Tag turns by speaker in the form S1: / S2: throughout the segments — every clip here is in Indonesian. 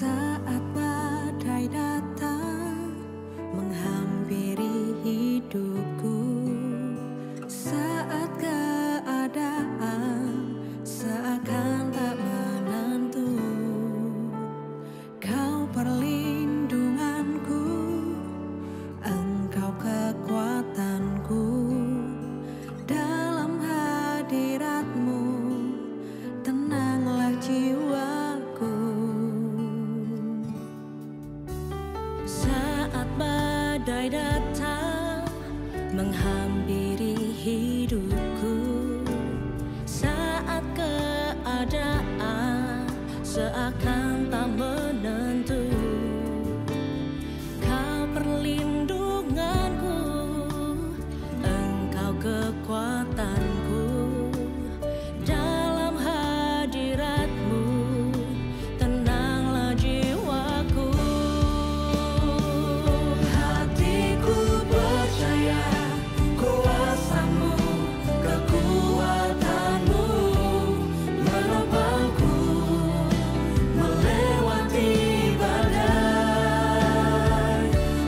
S1: Saat badai datang menghampiri hidupku, saat keadaan seakan tak menentu, Kau perlindunganku, Engkau kekuatanku. Dalam hadirat-Mu tenanglah jiwaku. Saat badai datang menghampiri hidupku, saat keadaan seakan tak menentu, Kau perlindunganku, Engkau kekuatanku. Dalam hadirat-Mu tenanglah jiwaku. Hatiku percaya kuasa-Mu, kekuatan-Mu menopangku melewati badai.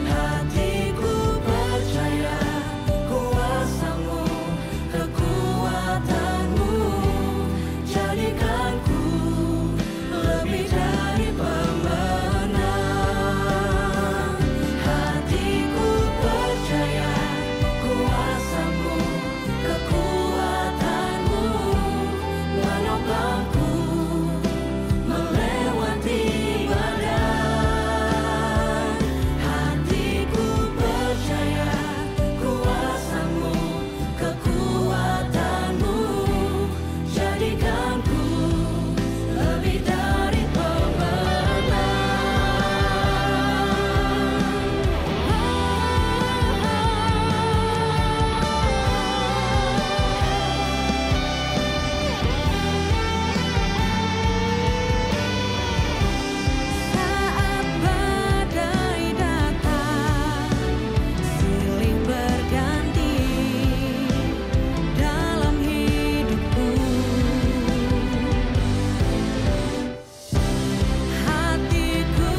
S1: Hatiku percaya kuasa-Mu, kekuatan-Mu jadikanku lebih dari pemenang. Hatiku percaya kuasa-Mu, kekuatan-Mu menopangku melewati badai. Hatiku percaya kuasa-Mu, kekuatan-Mu jadikanku lebih dari Saat badai datang, silih berganti dalam hidupku. Hatiku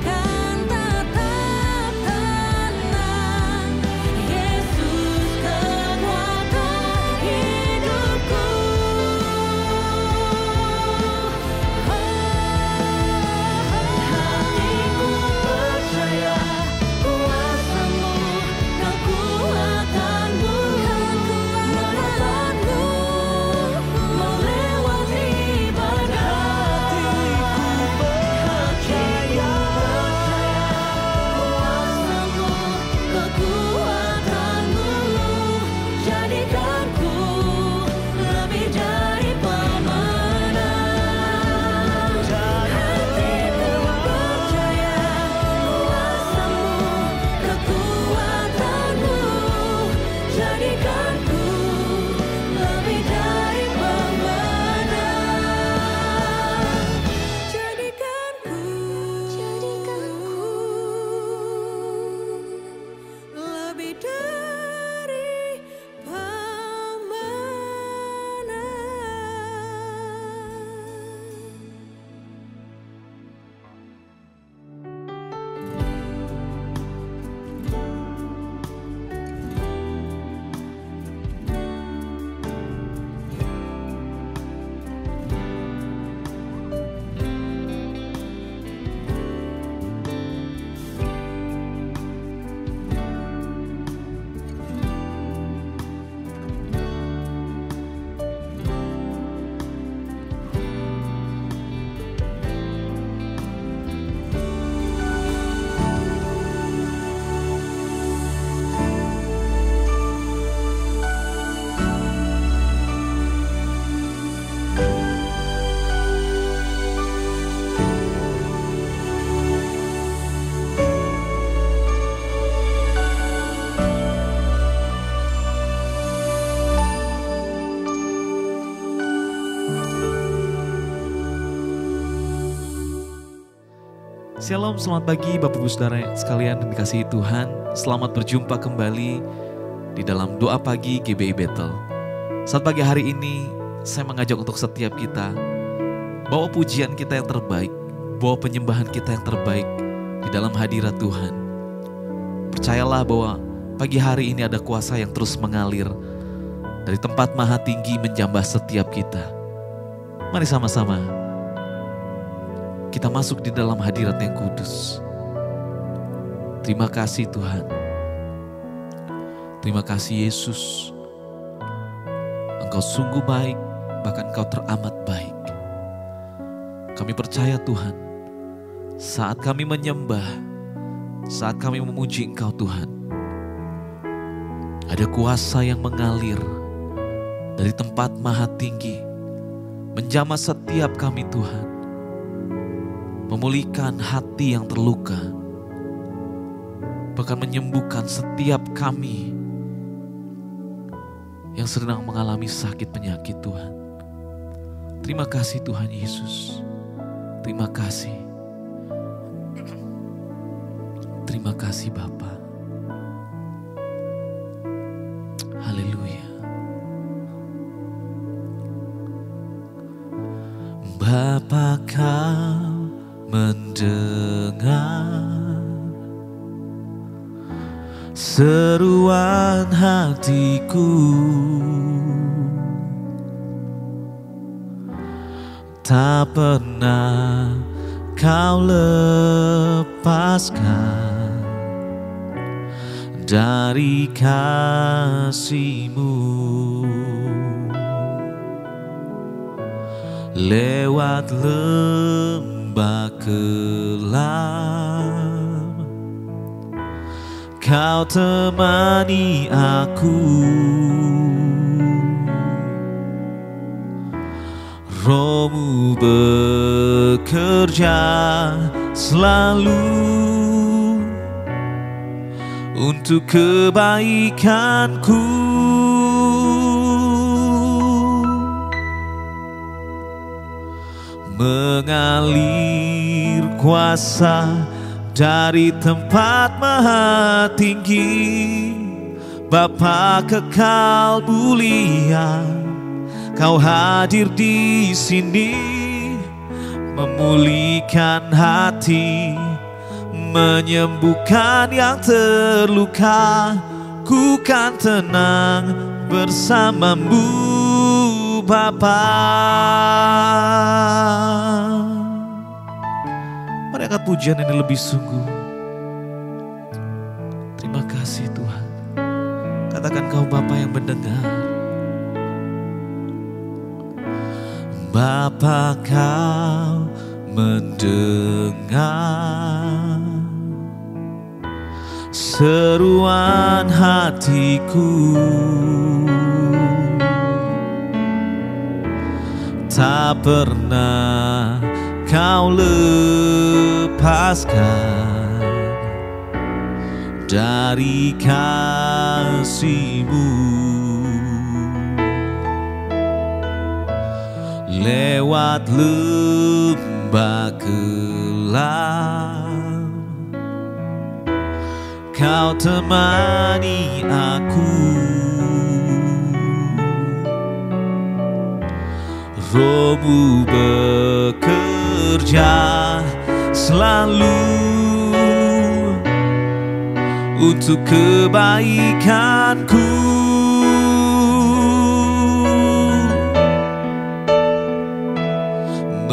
S1: kan tetap tenang, Yesus kekuatan hidupku. Hatiku percaya kuasa-Mu, kekuatan-Mu menopangku melewati badai. Hatiku percaya kuasa-Mu, kekuatan-Mu jadikanku lebih dari pemenang. Hatiku percaya kuasa-Mu, kekuatan-Mu jadikanku lebih dari pemenang. Jadikanku lebih dari
S2: Shalom, selamat pagi Bapak Ibu Saudara sekalian yang dikasihi Tuhan. Selamat berjumpa kembali di dalam doa pagi GBI Bethel. Saat pagi hari ini saya mengajak untuk setiap kita bawa pujian kita yang terbaik membawa penyembahan kita yang terbaik di dalam hadirat Tuhan. Percayalah bahwa pagi hari ini ada kuasa yang terus mengalir dari tempat maha tinggi menjamah setiap kita. Mari sama-sama kita masuk di dalam hadirat yang kudus. Terima kasih Tuhan. Terima kasih Yesus. Engkau sungguh baik, bahkan Engkau teramat baik. Kami percaya Tuhan, saat kami menyembah, saat kami memuji Engkau Tuhan, ada kuasa yang mengalir dari tempat maha tinggi, menjamah setiap kami Tuhan, memulihkan hati yang terluka, bahkan menyembuhkan setiap kami yang sedang mengalami sakit penyakit Tuhan. Terima kasih Tuhan Yesus. Terima kasih. Terima kasih Bapa. Haleluya. Bapa, Kau mendengar seruan hatiku, tak pernah Kau lepaskan dari kasih-Mu. Lewat lembah kelam, Kau temani aku. Roh-Mu bekerja selalu untuk kebaikanku. Mengalir kuasa dari tempat maha tinggi, Bapa kekal mulia, Kau hadir di sini, memulihkan hati, menyembuhkan yang terluka. Ku kan tenang bersama-Mu Bapa. Mari angkat pujian ini lebih sungguh. Terima kasih Tuhan. Katakan Kau Bapa yang mendengar. Bapa, Kau mendengar seruan hatiku, tak pernah Kau lepaskan dari kasih-Mu. Lewat lembah kelam, Kau temani aku. Roh-Mu bekerja selalu untuk kebaikanku.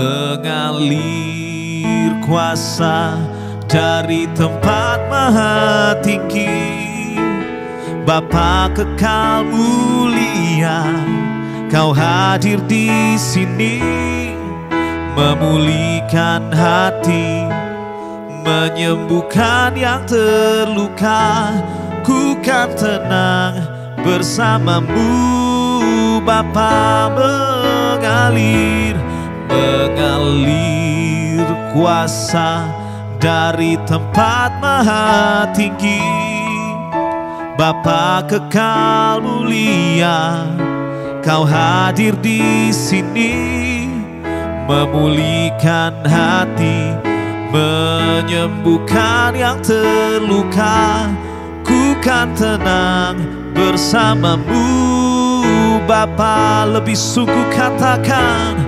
S2: Mengalir kuasa dari tempat maha tinggi, Bapa kekal mulia, Kau hadir di sini, memulihkan hati, menyembuhkan yang terluka. Ku kan tenang bersama-Mu Bapa. Mengalir kuasa dari tempat maha tinggi, Bapa kekal mulia, Kau hadir di sini, memulihkan hati, menyembuhkan yang terluka. Ku kan tenang bersama-Mu Bapa. Lebih sungguh katakan,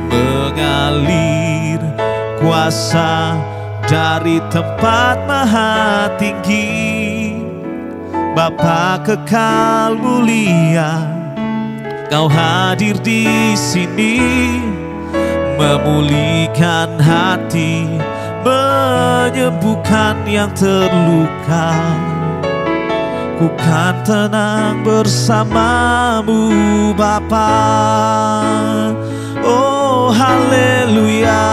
S2: mengalir kuasa dari tempat maha tinggi. Bapa kekal mulia, Kau hadir di sini, memulihkan hati, menyembuhkan yang terluka. Ku kan tenang bersamamu Bapa. Oh haleluya,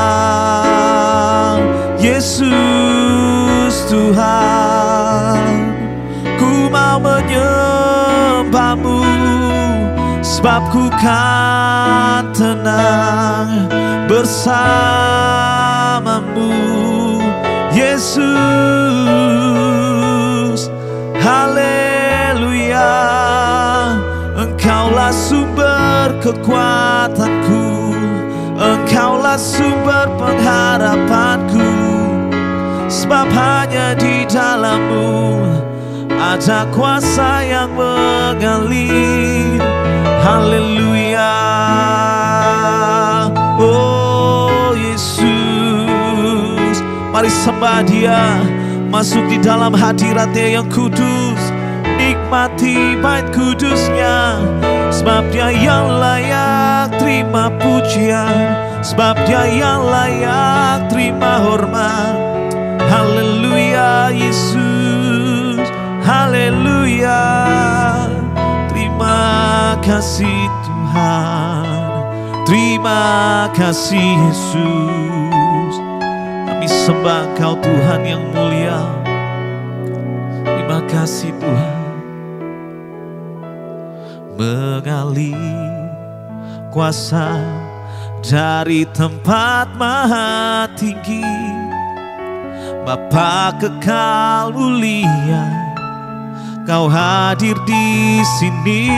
S2: Yesus Tuhan, ku mau menyembahmu, sebab ku kan tenang bersamamu Yesus. Haleluya, Engkaulah sumber kekuatanku, Engkaulah sumber pengharapanku, sebab hanya di dalam-Mu ada kuasa yang mengalir. Haleluya, oh Yesus. Mari sembah Dia, masuk di dalam hadirat-Nya yang kudus, nikmati bait kudus-Nya, sebab Dia yang layak terima pujian, sebab Dia yang layak terima hormat. Haleluya Yesus, haleluya. Terima kasih Tuhan, terima kasih Yesus. Kami sembah Engkau Tuhan yang mulia. Terima kasih Tuhan. Mengalir kuasa dari tempat maha tinggi, Bapa kekal mulia, Kau hadir di sini,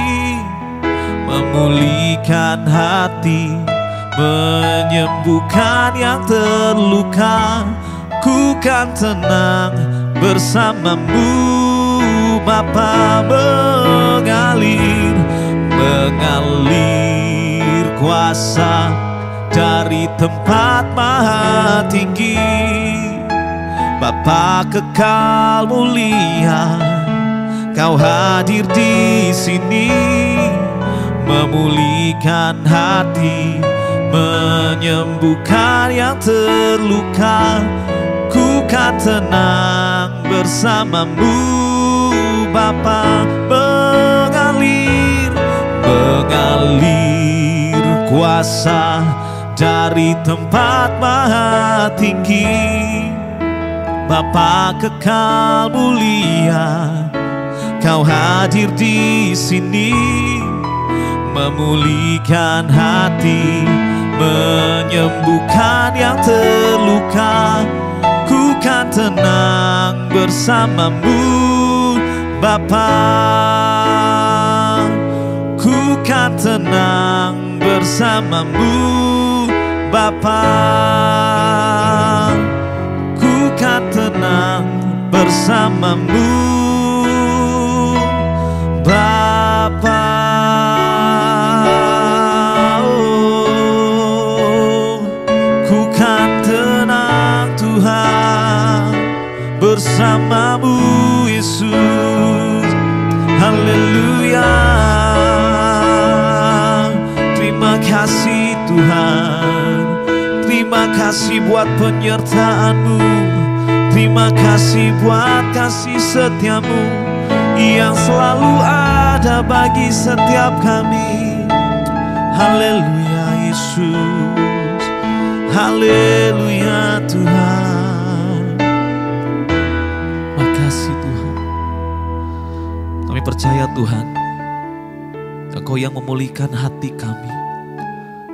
S2: memulihkan hati, menyembuhkan yang terluka. Ku kan tenang bersamamu Bapa. Mengalir kuasa dari tempat maha tinggi, Bapa kekal mulia, Kau hadir di sini, memulihkan hati, menyembuhkan yang terluka. Ku kan tenang bersamamu Bapa. Mengalir kuasa dari tempat maha tinggi, Bapa kekal mulia, Kau hadir di sini, memulihkan hati, menyembuhkan yang terluka. Ku kan tenang bersamamu Bapa. Ku kan tenang bersamamu Bapa. Ku kan tenang bersamamu Bapa. Oh, ku kan tenang Tuhan bersamamu Yesus. Haleluya. Terima kasih Tuhan, terima kasih buat penyertaan-Mu, terima kasih buat kasih setia-Mu yang selalu ada bagi setiap kami. Haleluya Yesus, haleluya Tuhan. Makasih Tuhan. Kami percaya Tuhan, Engkau yang memulihkan hati kami,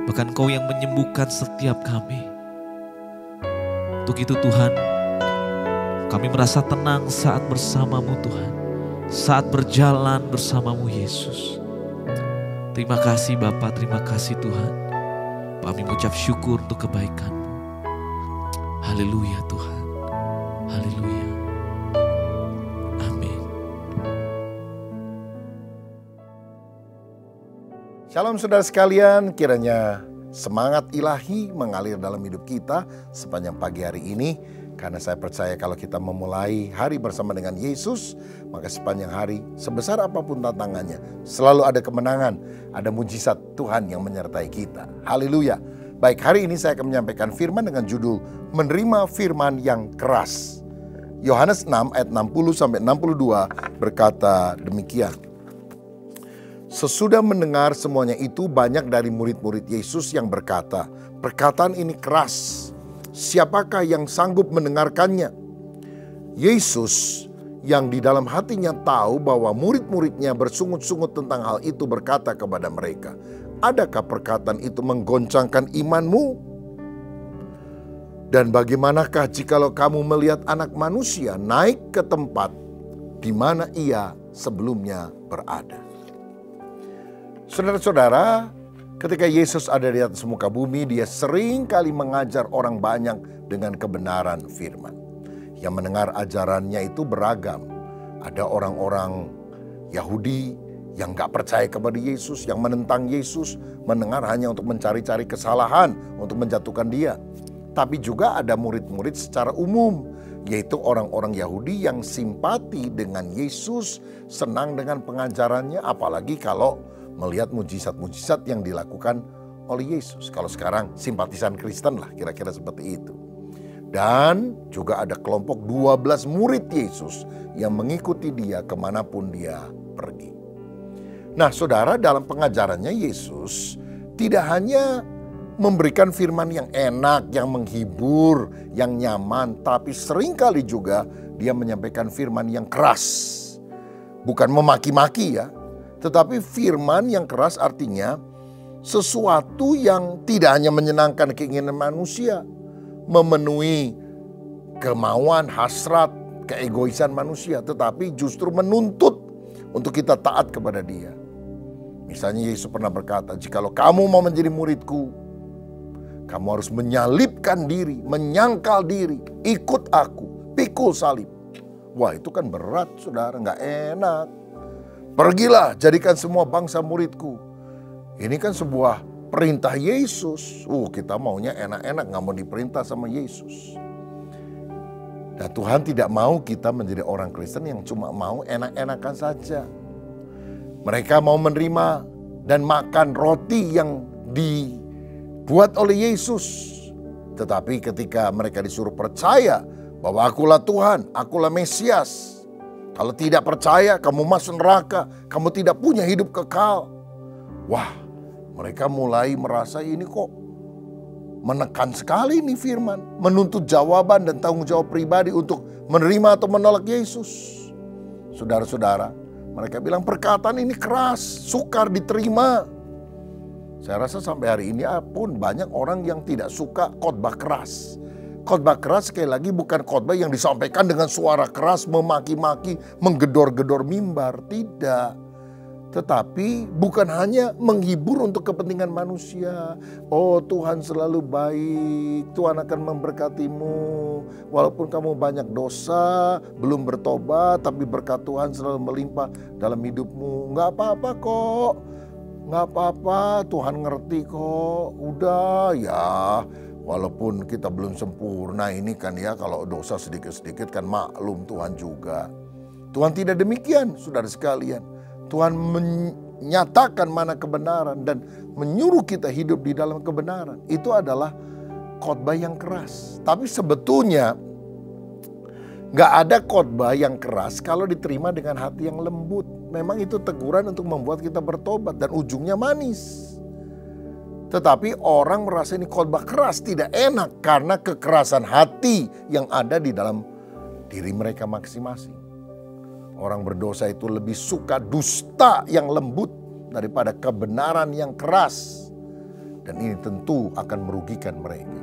S2: bahkan Engkau yang menyembuhkan setiap kami. Untuk itu Tuhan, kami merasa tenang saat bersama-Mu Tuhan, saat berjalan bersama-Mu Yesus. Terima kasih Bapa, terima kasih Tuhan. Kami mengucap syukur untuk kebaikan-Mu. Haleluya Tuhan, haleluya. Amin.
S3: Shalom saudara sekalian, kiranya semangat ilahi mengalir dalam hidup kita sepanjang pagi hari ini. Karena saya percaya kalau kita memulai hari bersama dengan Yesus, maka sepanjang hari, sebesar apapun tantangannya, selalu ada kemenangan, ada mujizat Tuhan yang menyertai kita. Haleluya. Baik, hari ini saya akan menyampaikan firman dengan judul Menerima Firman yang Keras. Yohanes 6 ayat 60-62 berkata demikian. Sesudah mendengar semuanya itu, banyak dari murid-murid Yesus yang berkata, perkataan ini keras, siapakah yang sanggup mendengarkannya? Yesus yang di dalam hatinya tahu bahwa murid-muridnya bersungut-sungut tentang hal itu berkata kepada mereka, adakah perkataan itu menggoncangkan imanmu? Dan bagaimanakah jikalau kamu melihat anak manusia naik ke tempat di mana ia sebelumnya berada? Saudara-saudara, ketika Yesus ada di atas muka bumi, dia sering kali mengajar orang banyak dengan kebenaran firman. Yang mendengar ajarannya itu beragam. Ada orang-orang Yahudi yang gak percaya kepada Yesus, yang menentang Yesus, mendengar hanya untuk mencari-cari kesalahan, untuk menjatuhkan dia. Tapi juga ada murid-murid secara umum, yaitu orang-orang Yahudi yang simpati dengan Yesus, senang dengan pengajarannya, apalagi kalau melihat mujizat-mujizat yang dilakukan oleh Yesus. Kalau sekarang simpatisan Kristen lah, kira-kira seperti itu. Dan juga ada kelompok 12 murid Yesus yang mengikuti dia kemanapun dia pergi. Nah saudara, dalam pengajarannya Yesus tidak hanya memberikan firman yang enak, yang menghibur, yang nyaman, tapi seringkali juga dia menyampaikan firman yang keras. Bukan memaki-maki ya, tetapi firman yang keras artinya sesuatu yang tidak hanya menyenangkan keinginan manusia, memenuhi kemauan, hasrat, keegoisan manusia, tetapi justru menuntut untuk kita taat kepada dia. Misalnya Yesus pernah berkata, jikalau kamu mau menjadi muridku, kamu harus menyalibkan diri, menyangkal diri, ikut aku, pikul salib. Wah itu kan berat saudara, gak enak. Pergilah, jadikan semua bangsa muridku. Ini kan sebuah perintah Yesus. Kita maunya enak-enak, gak mau diperintah sama Yesus. Dan Tuhan tidak mau kita menjadi orang Kristen yang cuma mau enak-enakan saja. Mereka mau menerima dan makan roti yang dibuat oleh Yesus. Tetapi ketika mereka disuruh percaya bahwa akulah Tuhan, akulah Mesias. Kalau tidak percaya, kamu masuk neraka, kamu tidak punya hidup kekal. Wah, mereka mulai merasa ini kok menekan sekali nih firman. Menuntut jawaban dan tanggung jawab pribadi untuk menerima atau menolak Yesus. Saudara-saudara, mereka bilang perkataan ini keras, sukar diterima. Saya rasa sampai hari ini pun banyak orang yang tidak suka khotbah keras. Khotbah keras sekali lagi bukan khotbah yang disampaikan dengan suara keras, memaki-maki, menggedor-gedor mimbar. Tidak. Tetapi bukan hanya menghibur untuk kepentingan manusia. Oh Tuhan selalu baik, Tuhan akan memberkatimu. Walaupun kamu banyak dosa, belum bertobat, tapi berkat Tuhan selalu melimpah dalam hidupmu. Nggak apa-apa kok, nggak apa-apa, Tuhan ngerti kok. Udah ya, walaupun kita belum sempurna ini kan ya, kalau dosa sedikit-sedikit kan maklum Tuhan juga. Tuhan tidak demikian saudara sekalian. Tuhan menyatakan mana kebenaran dan menyuruh kita hidup di dalam kebenaran. Itu adalah khotbah yang keras. Tapi sebetulnya gak ada khotbah yang keras kalau diterima dengan hati yang lembut. Memang itu teguran untuk membuat kita bertobat dan ujungnya manis. Tetapi orang merasa ini khotbah keras tidak enak karena kekerasan hati yang ada di dalam diri mereka masing-masing. Orang berdosa itu lebih suka dusta yang lembut daripada kebenaran yang keras. Dan ini tentu akan merugikan mereka.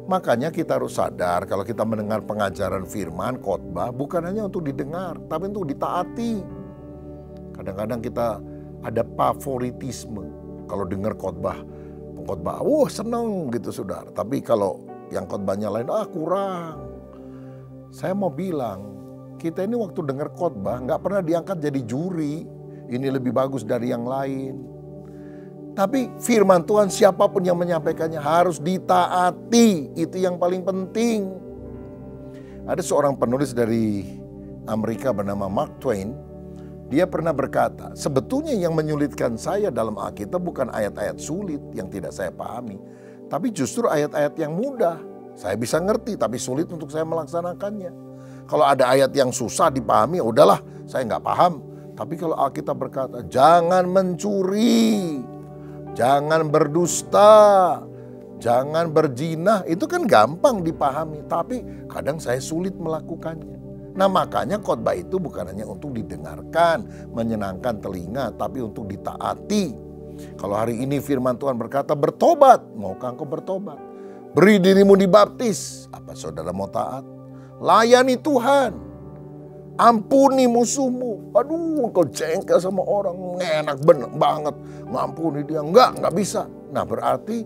S3: Makanya kita harus sadar kalau kita mendengar pengajaran firman, khotbah bukan hanya untuk didengar, tapi untuk ditaati. Kadang-kadang kita ada favoritisme. Kalau dengar pengkhotbah, seneng gitu saudara. Tapi kalau yang khotbahnya lain, kurang. Saya mau bilang, kita ini waktu dengar khotbah nggak pernah diangkat jadi juri. Ini lebih bagus dari yang lain. Tapi firman Tuhan siapapun yang menyampaikannya harus ditaati. Itu yang paling penting. Ada seorang penulis dari Amerika bernama Mark Twain. Dia pernah berkata, sebetulnya yang menyulitkan saya dalam Alkitab bukan ayat-ayat sulit yang tidak saya pahami. Tapi justru ayat-ayat yang mudah. Saya bisa ngerti tapi sulit untuk saya melaksanakannya. Kalau ada ayat yang susah dipahami, ya udahlah saya nggak paham. Tapi kalau Alkitab berkata, jangan mencuri, jangan berdusta, jangan berzina, itu kan gampang dipahami. Tapi kadang saya sulit melakukannya. Nah makanya khotbah itu bukan hanya untuk didengarkan, menyenangkan telinga, tapi untuk ditaati. Kalau hari ini firman Tuhan berkata bertobat, maukah engkau bertobat? Beri dirimu dibaptis, apa saudara mau taat? Layani Tuhan, ampuni musuhmu. Aduh engkau jengkel sama orang, enak banget, ngampuni dia. Enggak bisa. Nah berarti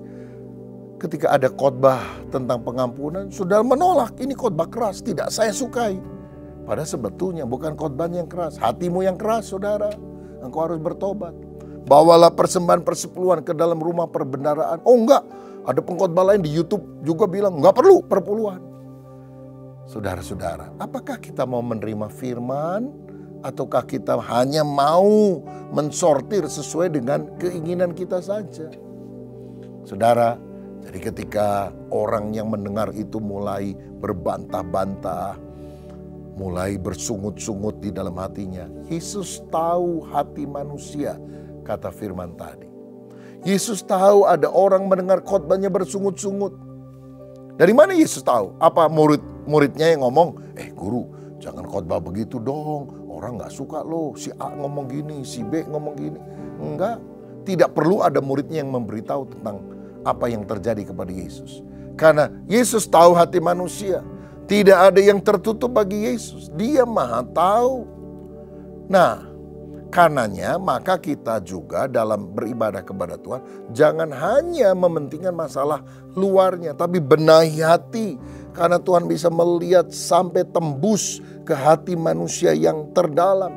S3: ketika ada khotbah tentang pengampunan, saudara menolak, ini khotbah keras, tidak saya sukai. Padahal sebetulnya bukan khotbahnya yang keras, hatimu yang keras saudara. Engkau harus bertobat. Bawalah persembahan persepuluhan ke dalam rumah perbendaharaan. Oh enggak, ada pengkhotbah lain di YouTube juga bilang enggak perlu perpuluhan. Saudara-saudara, apakah kita mau menerima firman ataukah kita hanya mau mensortir sesuai dengan keinginan kita saja? Saudara, jadi ketika orang yang mendengar itu mulai berbantah-bantah, mulai bersungut-sungut di dalam hatinya. Yesus tahu hati manusia, kata firman tadi. Yesus tahu ada orang mendengar khotbahnya bersungut-sungut. Dari mana Yesus tahu? Apa murid-muridnya yang ngomong, guru jangan khotbah begitu dong. Orang gak suka loh, si A ngomong gini, si B ngomong gini. Enggak, tidak perlu ada muridnya yang memberitahu tentang apa yang terjadi kepada Yesus. Karena Yesus tahu hati manusia. Tidak ada yang tertutup bagi Yesus. Dia maha tahu. Nah, karenanya maka kita juga dalam beribadah kepada Tuhan, jangan hanya mementingkan masalah luarnya, tapi benahi hati. Karena Tuhan bisa melihat sampai tembus ke hati manusia yang terdalam.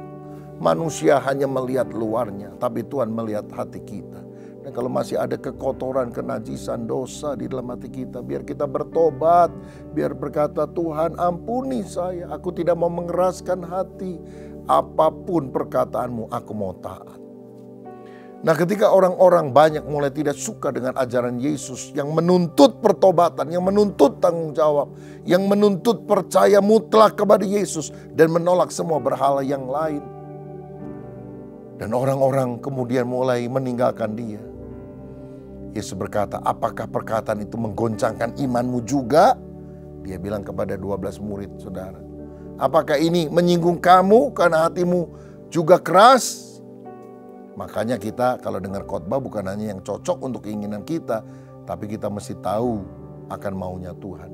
S3: Manusia hanya melihat luarnya, tapi Tuhan melihat hati kita. Dan kalau masih ada kekotoran, kenajisan, dosa di dalam hati kita, biar kita bertobat, biar berkata, Tuhan ampuni saya, aku tidak mau mengeraskan hati, apapun perkataanmu aku mau taat. Nah ketika orang-orang banyak mulai tidak suka dengan ajaran Yesus yang menuntut pertobatan, yang menuntut tanggung jawab, yang menuntut percaya mutlak kepada Yesus dan menolak semua berhala yang lain. Dan orang-orang kemudian mulai meninggalkan dia. Yesus berkata, apakah perkataan itu menggoncangkan imanmu juga? Dia bilang kepada 12 murid saudara. Apakah ini menyinggung kamu karena hatimu juga keras? Makanya kita kalau dengar khotbah bukan hanya yang cocok untuk keinginan kita, tapi kita mesti tahu akan maunya Tuhan.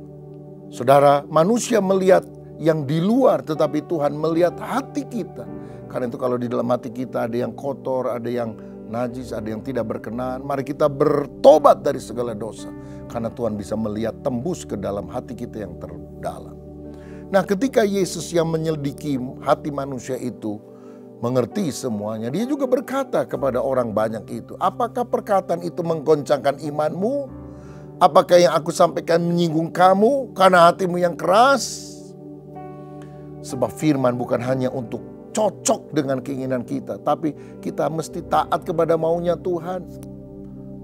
S3: Saudara, manusia melihat yang di luar, tetapi Tuhan melihat hati kita. Karena itu kalau di dalam hati kita ada yang kotor, ada yang najis, ada yang tidak berkenan, mari kita bertobat dari segala dosa. Karena Tuhan bisa melihat tembus ke dalam hati kita yang terdalam. Nah ketika Yesus yang menyelidiki hati manusia itu mengerti semuanya, dia juga berkata kepada orang banyak itu, apakah perkataan itu menggoncangkan imanmu? Apakah yang aku sampaikan menyinggung kamu karena hatimu yang keras? Sebab firman bukan hanya untuk cocok dengan keinginan kita, tapi kita mesti taat kepada maunya Tuhan.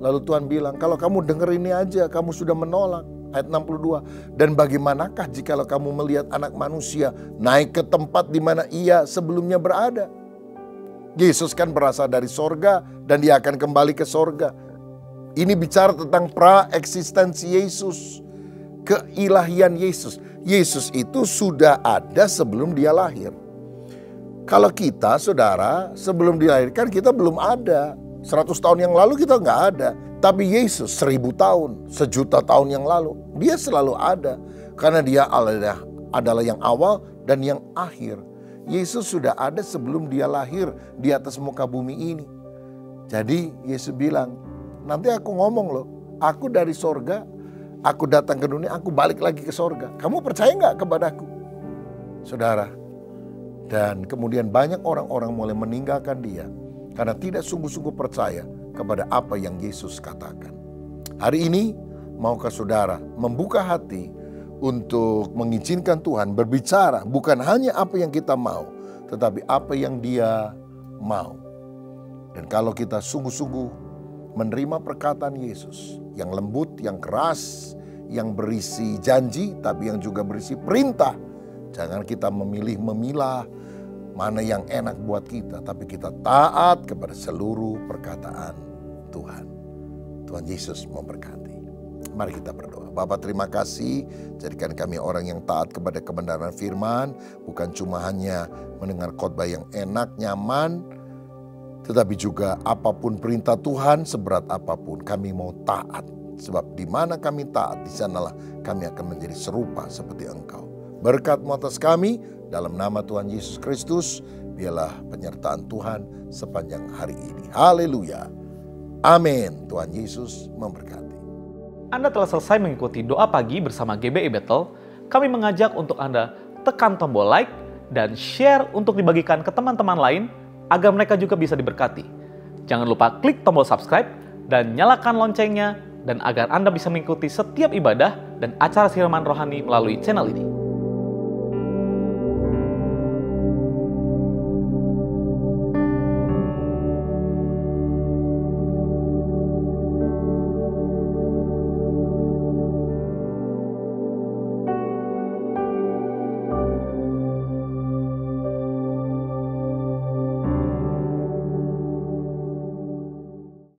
S3: Lalu Tuhan bilang, kalau kamu dengar ini aja, kamu sudah menolak. Ayat 62, dan bagaimanakah jikalau kamu melihat anak manusia naik ke tempat di mana ia sebelumnya berada? Yesus kan berasal dari sorga dan dia akan kembali ke sorga. Ini bicara tentang pra-eksistensi Yesus, keilahian Yesus. Yesus itu sudah ada sebelum dia lahir. Kalau kita saudara sebelum dilahirkan kita belum ada. 100 tahun yang lalu kita nggak ada. Tapi Yesus 1000 tahun, 1.000.000 tahun yang lalu, dia selalu ada. Karena dia adalah yang awal dan yang akhir. Yesus sudah ada sebelum dia lahir di atas muka bumi ini. Jadi Yesus bilang, nanti aku ngomong loh, aku dari sorga, aku datang ke dunia, aku balik lagi ke sorga. Kamu percaya nggak kepadaku? Saudara, dan kemudian banyak orang-orang mulai meninggalkan dia. Karena tidak sungguh-sungguh percaya kepada apa yang Yesus katakan. Hari ini, maukah saudara membuka hati untuk mengizinkan Tuhan berbicara bukan hanya apa yang kita mau, tetapi apa yang Dia mau. Dan kalau kita sungguh-sungguh menerima perkataan Yesus yang lembut, yang keras, yang berisi janji, tapi yang juga berisi perintah. Jangan kita memilah mana yang enak buat kita, tapi kita taat kepada seluruh perkataan Tuhan. Tuhan Yesus memberkati. Mari kita berdoa. Bapa, terima kasih, jadikan kami orang yang taat kepada kebenaran firman, bukan cuma hanya mendengar khotbah yang enak, nyaman, tetapi juga apapun perintah Tuhan, seberat apapun kami mau taat. Sebab di mana kami taat, di sanalah kami akan menjadi serupa seperti Engkau. Berkat-Mu atas kami, dalam nama Tuhan Yesus Kristus, biarlah penyertaan Tuhan sepanjang hari ini. Haleluya. Amin. Tuhan Yesus memberkati.
S4: Anda telah selesai mengikuti doa pagi bersama GBI Bethel. Kami mengajak untuk Anda tekan tombol like dan share untuk dibagikan ke teman-teman lain agar mereka juga bisa diberkati. Jangan lupa klik tombol subscribe dan nyalakan loncengnya dan agar Anda bisa mengikuti setiap ibadah dan acara siraman rohani melalui channel ini.